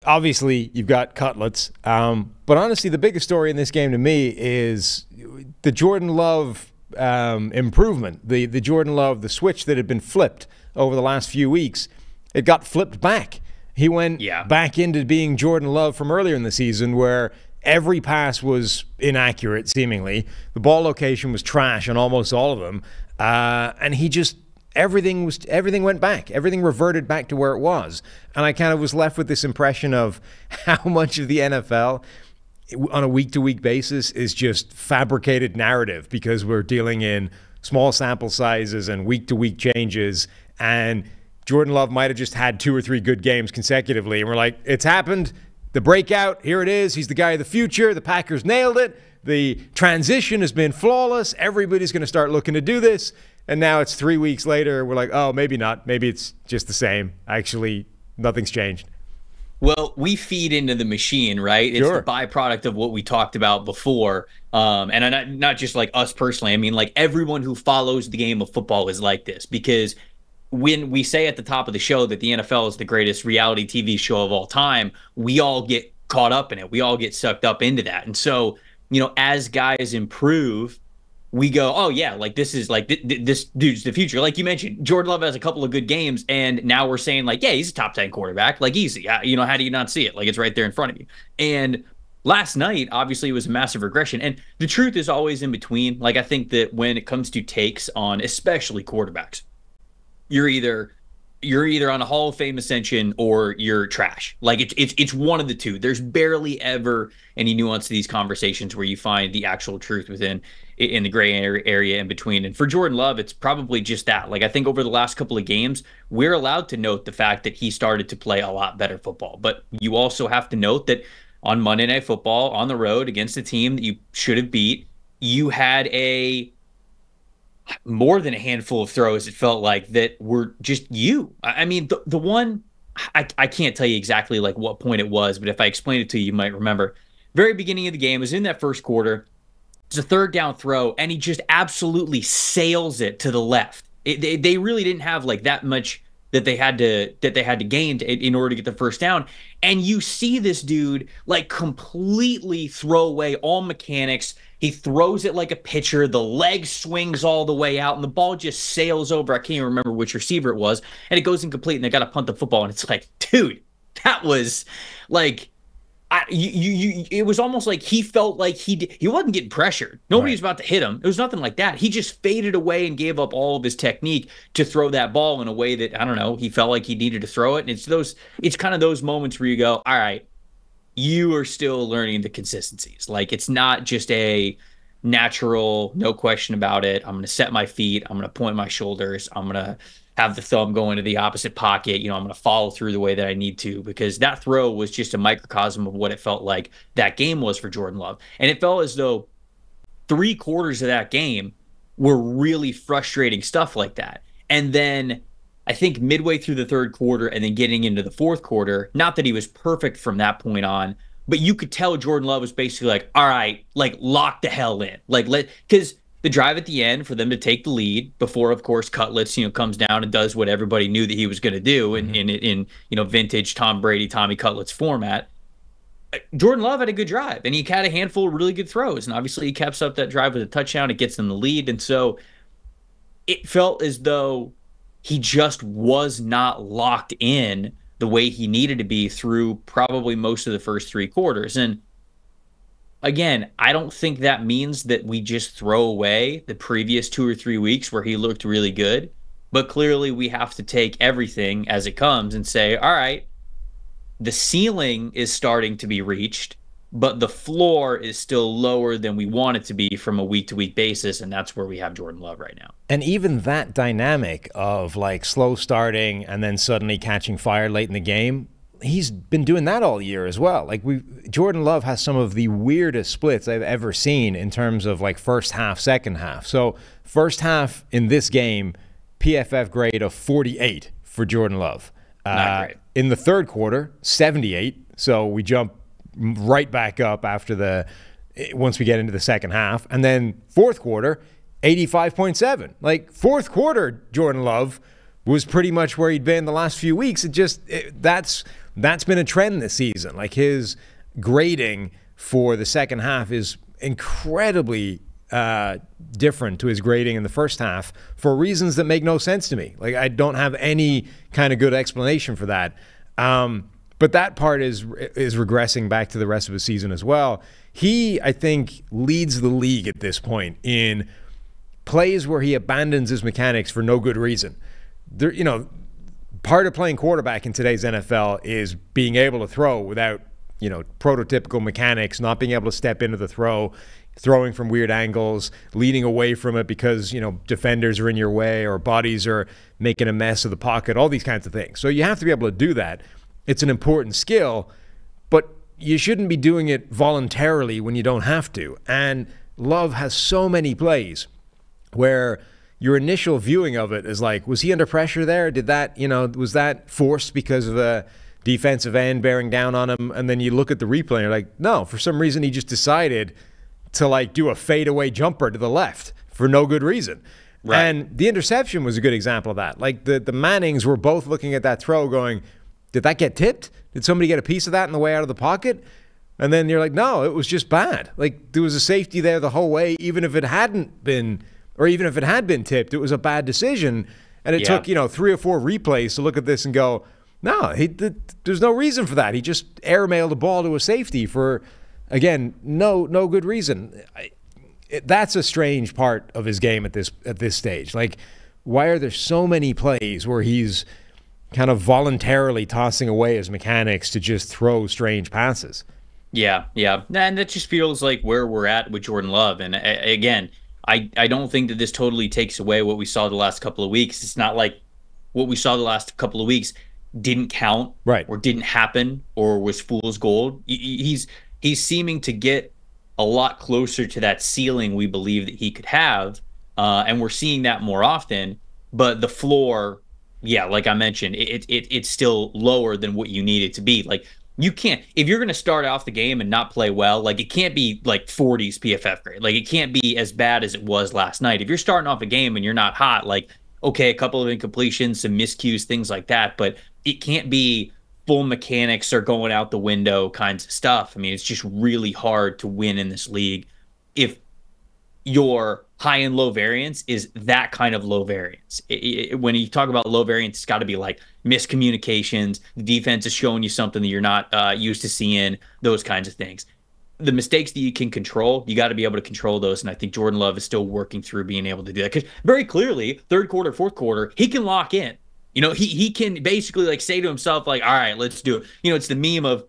obviously you've got cutlets, but honestly, the biggest story in this game to me is the Jordan Love improvement, the Jordan Love, the switch that had been flipped over the last few weeks. It got flipped back. He went back into being Jordan Love from earlier in the season, where every pass was inaccurate, seemingly. The ball location was trash on almost all of them, and he just everything went back. Everything reverted back to where it was, and I kind of was left with this impression of how much of the NFL on a week-to-week basis is just fabricated narrative, because we're dealing in small sample sizes and week-to-week changes, and Jordan Love might have just had 2 or 3 good games consecutively, and we're like, it's happened. The breakout, here it is. He's the guy of the future. The Packers nailed it. The transition has been flawless. Everybody's going to start looking to do this. And now it's 3 weeks later. We're like, oh, maybe not. Maybe it's just the same. Actually, nothing's changed. Well, we feed into the machine, right? It's the byproduct of what we talked about before. And not just like us personally. I mean, like everyone who follows the game of football is like this, because when we say at the top of the show that the NFL is the greatest reality TV show of all time, we all get caught up in it. We all get sucked up into that. And so, as guys improve, we go, oh yeah, like this is like this dude's the future. Like you mentioned, Jordan Love has a couple of good games, and now we're saying like, yeah, he's a top 10 quarterback, like easy. How do you not see it? Like it's right there in front of you. And last night, obviously, it was a massive regression. And the truth is always in between. Like I think that when it comes to takes on especially quarterbacks, you're either on a Hall of Fame ascension or you're trash. Like it's one of the two. There's barely ever any nuance to these conversations where you find the actual truth in the gray area in between. And for Jordan Love, it's probably just that. Like I think over the last couple of games, we're allowed to note the fact that he started to play a lot better football. But you also have to note that on Monday Night Football on the road against a team that you should have beat, you had more than a handful of throws, it felt like, that were just you. I mean, the one, I can't tell you exactly like what point it was, but if I explain it to you, you might remember. Very beginning of the game, was in that first quarter. It's a 3rd down throw, and he just absolutely sails it to the left. They really didn't have like that much that they had to gain in order to get the first down. And you see this dude like completely throw away all mechanics. He throws it like a pitcher. The leg swings all the way out, and the ball just sails over. I can't even remember which receiver it was, and it goes incomplete, and they got to punt the football. And it's like, dude, that was like, it was almost like he felt like he wasn't getting pressured. Nobody was about to hit him. It was nothing like that. He just faded away and gave up all of his technique to throw that ball in a way that, I don't know, he felt like he needed to throw it. And it's kind of those moments where you go, all right, you are still learning the consistencies. Like it's not just a natural, no question about it, I'm going to set my feet, I'm going to point my shoulders, I'm going to have the thumb go into the opposite pocket, I'm going to follow through the way that I need to, because that throw was just a microcosm of what it felt like that game was for Jordan Love. And it felt as though 3 quarters of that game were really frustrating stuff like that. And then I think midway through the 3rd quarter and then getting into the 4th quarter, not that he was perfect from that point on, but you could tell Jordan Love was basically like, all right, like lock the hell in. Like because the drive at the end for them to take the lead before, of course, Cutlets, comes down and does what everybody knew that he was going to do in vintage Tom Brady, Tommy Cutlets format. Jordan Love had a good drive, and he had a handful of really good throws, and obviously he caps up that drive with a touchdown. It gets them the lead, and so it felt as though he just was not locked in the way he needed to be through probably most of the first 3 quarters. And again, I don't think that means that we just throw away the previous 2 or 3 weeks where he looked really good. But clearly we have to take everything as it comes and say, all right, the ceiling is starting to be reached, but the floor is still lower than we want it to be from a week-to-week basis, and that's where we have Jordan Love right now. And even that dynamic of like slow starting and then suddenly catching fire late in the game, he's been doing that all year as well. Like Jordan Love has some of the weirdest splits I've ever seen in terms of like first half, second half. So first half in this game, PFF grade of 48 for Jordan Love. Not great. In the 3rd quarter, 78. So we jump right back up once we get into the second half. And then 4th quarter, 85.7. Like 4th quarter, Jordan Love was pretty much where he'd been the last few weeks. That's that's been a trend this season. Like, his grading for the second half is incredibly different to his grading in the first half for reasons that make no sense to me. Like, I don't have any kind of good explanation for that. But that part is regressing back to the rest of the season as well. He, I think, leads the league at this point in plays where he abandons his mechanics for no good reason. There, you know, part of playing quarterback in today's NFL is being able to throw without, you know, prototypical mechanics, not being able to step into the throw, throwing from weird angles, leading away from it because, you know, defenders are in your way or bodies are making a mess of the pocket, all these kinds of things. So you have to be able to do that. It's an important skill, but you shouldn't be doing it voluntarily when you don't have to. And Love has so many plays where your initial viewing of it is like, was he under pressure there? Did that, you know, was that forced because of a defensive end bearing down on him? And then you look at the replay and you're like, no, for some reason he just decided to like do a fadeaway jumper to the left for no good reason. Right. And the interception was a good example of that. Like the Mannings were both looking at that throw going, did that get tipped? Did somebody get a piece of that on the way out of the pocket? And then you're like, no, it was just bad. Like, there was a safety there the whole way, even if it hadn't been, or even if it had been tipped, it was a bad decision. And it took, you know, 3 or 4 replays to look at this and go, no, there's no reason for that. He just airmailed the ball to a safety for, again, no good reason. That's a strange part of his game at this stage. Like, why are there so many plays where he's kind of voluntarily tossing away his mechanics to just throw strange passes? Yeah. And that just feels like where we're at with Jordan Love. And again, I don't think that this totally takes away what we saw the last couple of weeks. It's not like what we saw the last couple of weeks didn't count, right, or didn't happen, or was fool's gold. He's seeming to get a lot closer to that ceiling we believe that he could have, and we're seeing that more often. But the floor, yeah, like I mentioned, it's still lower than what you need it to be. Like, you can't, if you're going to start off the game and not play well, like, it can't be like 40s PFF grade. Like, it can't be as bad as it was last night. If you're starting off a game and you're not hot, like, okay, a couple of incompletions, some miscues, things like that, but it can't be full mechanics are going out the window kinds of stuff. I mean, it's just really hard to win in this league if your high and low variance is that kind of low variance. When you talk about low variance, it's got to be like miscommunications, the defense is showing you something that you're not used to seeing, those kinds of things. The mistakes that you can control, you got to be able to control those. And I think Jordan Love is still working through being able to do that. Because very clearly, third quarter, fourth quarter, he can lock in. You know, he can basically like say to himself, like, all right, let's do it. You know, it's the meme of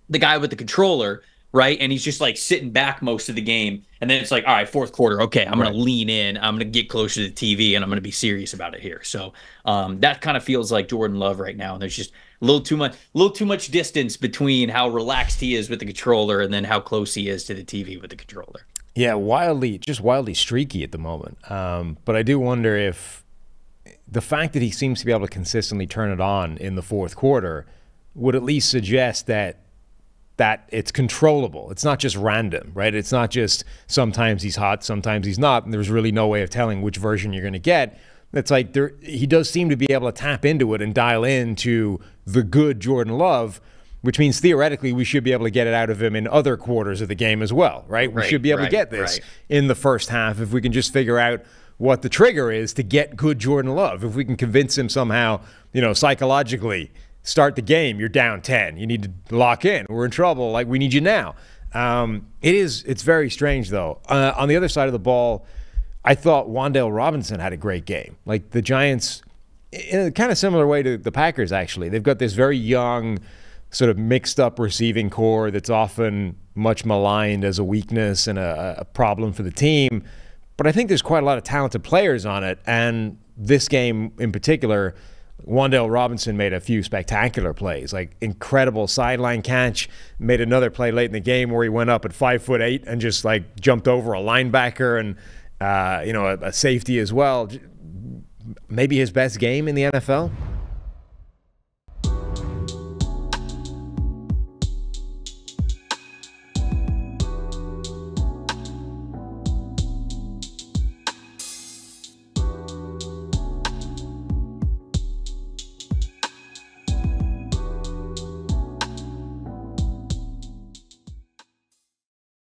the guy with the controller, right? And he's just like sitting back most of the game. And then it's like, all right, fourth quarter, okay, I'm going to lean in. I'm going to get closer to the TV, and I'm going to be serious about it here. So that kind of feels like Jordan Love right now. And there's just a little too much distance between how relaxed he is with the controller and then how close he is to the TV with the controller. Yeah, wildly streaky at the moment. But I do wonder if the fact that he seems to be able to consistently turn it on in the fourth quarter would at least suggest that it's controllable. It's not just random, right? It's not just sometimes he's hot, sometimes he's not, and there's really no way of telling which version you're going to get. It's like he does seem to be able to tap into it and dial into the good Jordan Love, which means theoretically we should be able to get it out of him in other quarters of the game as well, right? We should be able to get this in the first half if we can just figure out what the trigger is to get good Jordan Love. If we can convince him somehow, you know, psychologically, start the game, you're down 10. You need to lock in. We're in trouble. Like, we need you now. It's very strange, though. On the other side of the ball, I thought Wan'Dale Robinson had a great game. Like, the Giants, in a kind of similar way to the Packers, actually. They've got this very young, sort of mixed-up receiving core that's often much maligned as a weakness and a problem for the team. But I think there's quite a lot of talented players on it. And this game in particular, Wan'Dale Robinson made a few spectacular plays, like incredible sideline catch, made another play late in the game where he went up at 5'8" and just like jumped over a linebacker and, you know, a safety as well. Maybe his best game in the NFL.